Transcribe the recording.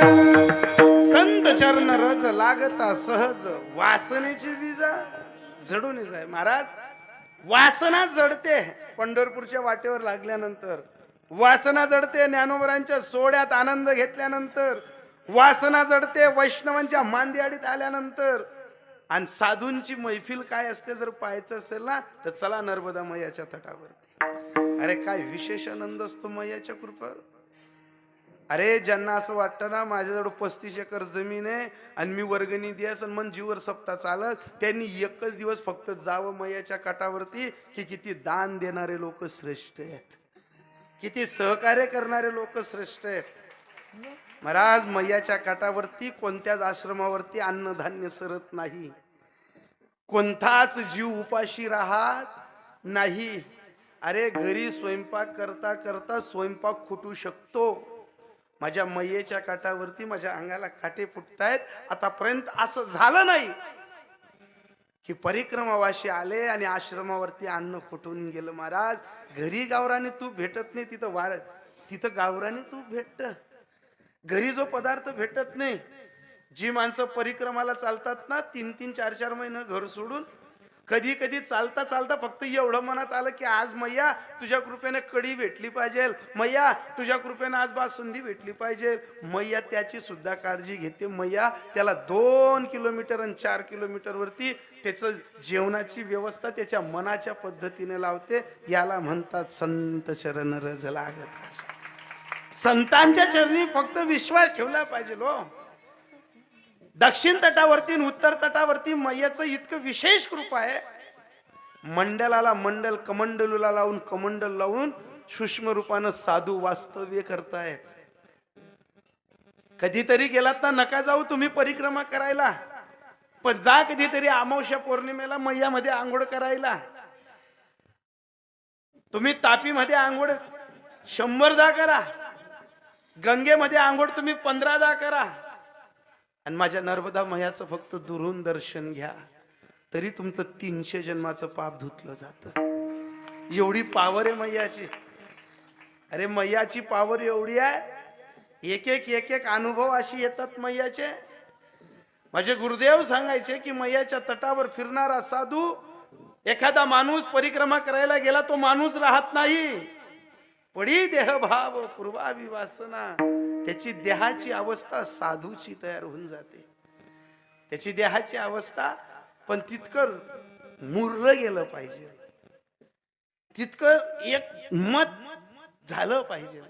संत चरण रज लागता सहज वासनेची बीजा जडून जाय महाराज. वासना जडते पंढरपूरच्या वाटेवर लागल्यानंतर, वासना जडते ज्ञानोबरांच्या सोहळ्यात आनंद घेतल्यानंतर, वासना जडते वैष्णवांच्या मांदियाडीत आल्यानंतर. आणि साधूंची मैफिल काय असते जर पाहायचं असेल ना तर चला नर्मदा मैयाच्या तटावरती. अरे काय विशेष आनंद असतो मैयाच्या कृपेवर. अरे ज्यांना असं वाटतं ना माझ्याजवळ 35 एकर जमीन आहे आणि मी वर्गणी द्यास आणि मन जीवर सप्ता चालत, त्यांनी एकच दिवस फक्त जावं मैयाच्या काठावरती की किती दान देणारे लोक श्रेष्ठ आहेत, किती सहकार्य करणारे लोक श्रेष्ठ आहेत. महाराज मैयाच्या काठावरती कोणत्याच आश्रमावरती अन्नधान्य सरत नाही, कोणताच जीव उपाशी राहत नाही. अरे घरी स्वयंपाक करता करता स्वयंपाक खुटू शकतो. माझ्या मैयेच्या काठावरती माझ्या अंगाला काटे फुटतायत. आतापर्यंत असं झालं नाही की परिक्रमावाशी आले आणि आश्रमावरती अन्न फुटून गेलं. महाराज घरी गावराने तूप भेटत नाही, तिथं गावराने तूप भेटत. घरी जो पदार्थ भेटत नाही, जी माणसं परिक्रमाला चालतात ना 3-3, 4-4 महिने घर सोडून, कधी कधी चालता चालता फक्त एवढं मनात आलं की आज मैया तुझ्या कृपेने कढी भेटली पाहिजे, मैया तुझ्या कृपेने आज बासुंदी भेटली पाहिजे. मैया त्याची सुद्धा काळजी घेते. मैया त्याला 2 किलोमीटर आणि 4 किलोमीटर वरती त्याचं जेवणाची व्यवस्था त्याच्या मनाच्या पद्धतीने लावते. याला म्हणतात संत चरण रज लागत. संतांच्या चरणी फक्त विश्वास ठेवला पाहिजे. लो दक्षिण तटावरती उत्तर तटावरती मैयाचं इतकं विशेष कृपा आहे. मंडलाला मंडल, कमंडलूला लावून कमंडल लावून सूक्ष्म रूपानं साधू वास्तव्य करतायत. कधीतरी गेलात ना नका जाऊ तुम्ही परिक्रमा करायला, पण जा कधीतरी अमावस्या पौर्णिमेला मैयामध्ये आंघोळ करायला. तुम्ही तापीमध्ये आंघोळ 100दा करा, गंगेमध्ये आंघोळ तुम्ही 15दा करा, आणि माझ्या नर्मदा मैयाचं फक्त दुरून दर्शन घ्या, तरी तुमचं 300 जन्माचं पाप धुतलं जातं. एवढी पावर आहे मैयाची. अरे मैयाची पावर एवढी आहे, एक एक अनुभव अशी येतात मैयाचे. माझे गुरुदेव सांगायचे की मैयाच्या तटावर फिरणारा साधू, एखादा माणूस परिक्रमा करायला गेला तो माणूस राहत नाही. पडी देह भाव पूर्वावी वासना, त्याची देहाची अवस्था साधूची तयार होऊन जाते. त्याची देहाची अवस्था पण तितकं मुरलं गेलं पाहिजे, तितकं एक मत झालं पाहिजे.